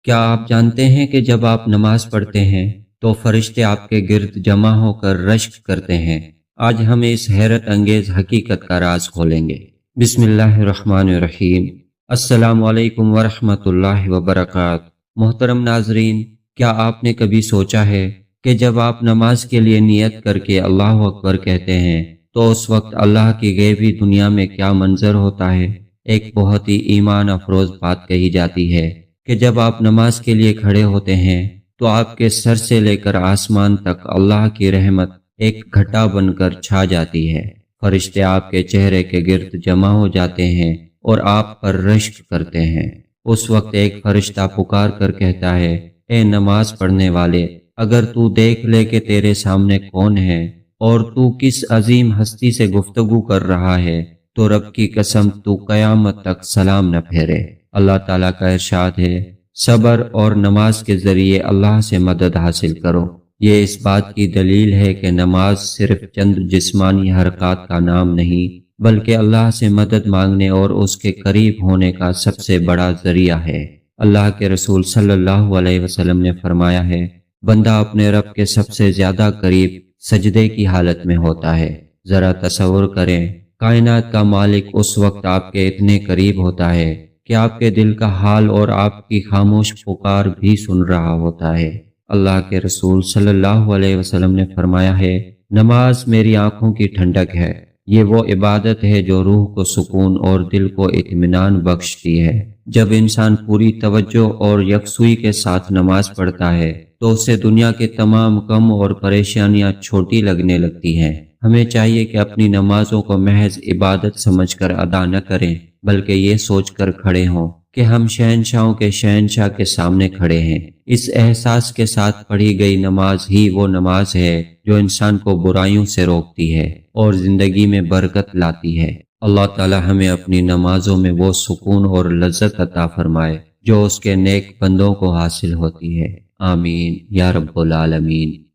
کیا آپ جانتے ہیں کہ جب آپ نماز پڑھتے ہیں تو فرشتے آپ کے گرد جمع ہو کر رشک کرتے ہیں؟ آج ہم اس حیرت انگیز حقیقت کا راز کھولیں گے۔ بسم اللہ الرحمن الرحیم۔ السلام علیکم ورحمۃ اللہ وبرکاتہ۔ محترم ناظرین، کیا آپ نے کبھی سوچا ہے کہ جب آپ نماز کے لیے نیت کر کے اللہ اکبر کہتے ہیں تو اس وقت اللہ کی غیبی دنیا میں کیا منظر ہوتا ہے؟ ایک بہت ہی ایمان افروز بات کہی جاتی ہے کہ جب آپ نماز کے لیے کھڑے ہوتے ہیں تو آپ کے سر سے لے کر آسمان تک اللہ کی رحمت ایک گھٹا بن کر چھا جاتی ہے۔ فرشتے آپ کے چہرے کے گرد جمع ہو جاتے ہیں اور آپ پر رشک کرتے ہیں۔ اس وقت ایک فرشتہ پکار کر کہتا ہے، اے نماز پڑھنے والے، اگر تو دیکھ لے کہ تیرے سامنے کون ہے اور تو کس عظیم ہستی سے گفتگو کر رہا ہے تو رب کی قسم تو قیامت تک سلام نہ پھیرے۔ اللہ تعالیٰ کا ارشاد ہے، صبر اور نماز کے ذریعے اللہ سے مدد حاصل کرو۔ یہ اس بات کی دلیل ہے کہ نماز صرف چند جسمانی حرکات کا نام نہیں بلکہ اللہ سے مدد مانگنے اور اس کے قریب ہونے کا سب سے بڑا ذریعہ ہے۔ اللہ کے رسول صلی اللہ علیہ وسلم نے فرمایا ہے، بندہ اپنے رب کے سب سے زیادہ قریب سجدے کی حالت میں ہوتا ہے۔ ذرا تصور کریں، کائنات کا مالک اس وقت آپ کے اتنے قریب ہوتا ہے کہ آپ کے دل کا حال اور آپ کی خاموش پکار بھی سن رہا ہوتا ہے۔ اللہ کے رسول صلی اللہ علیہ وسلم نے فرمایا ہے، نماز میری آنکھوں کی ٹھنڈک ہے۔ یہ وہ عبادت ہے جو روح کو سکون اور دل کو اطمینان بخشتی ہے۔ جب انسان پوری توجہ اور یکسوئی کے ساتھ نماز پڑھتا ہے تو اسے دنیا کے تمام غم اور پریشانیاں چھوٹی لگنے لگتی ہیں۔ ہمیں چاہیے کہ اپنی نمازوں کو محض عبادت سمجھ کر ادا نہ کریں بلکہ یہ سوچ کر کھڑے ہوں کہ ہم شہنشاہوں کے شہنشاہ کے سامنے کھڑے ہیں۔ اس احساس کے ساتھ پڑھی گئی نماز ہی وہ نماز ہے جو انسان کو برائیوں سے روکتی ہے اور زندگی میں برکت لاتی ہے۔ اللہ تعالی ہمیں اپنی نمازوں میں وہ سکون اور لذت عطا فرمائے جو اس کے نیک بندوں کو حاصل ہوتی ہے۔ آمین یا رب العالمین۔